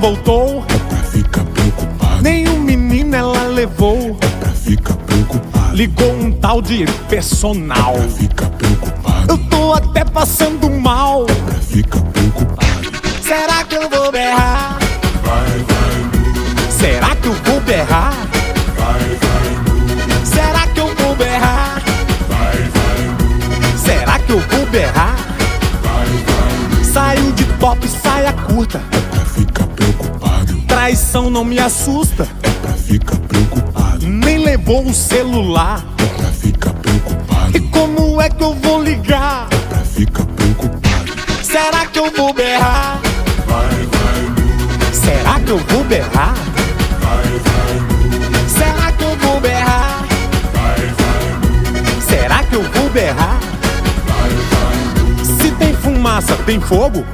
voltou, é pra ficar preocupado. nenhum menino ela levou, é pra ficar preocupado. ligou um tal de personal. É pra ficar preocupado. Eu tô até passando mal. É pra ficar preocupado. Será que eu vou berrar? Vai, Será que eu vou berrar? vai, Será que eu vou berrar? vai, Será que eu vou berrar? Saiu de top, saia curta. é pra ficar preocupado. Traição não me assusta. É pra ficar preocupado. Nem levou o celular. É pra ficar preocupado. E como é que eu vou ligar? É pra ficar preocupado. Será que eu vou berrar? Vai, Será que eu vou berrar? Será que eu vou berrar? Será que eu vou berrar? Se tem fumaça, tem fogo?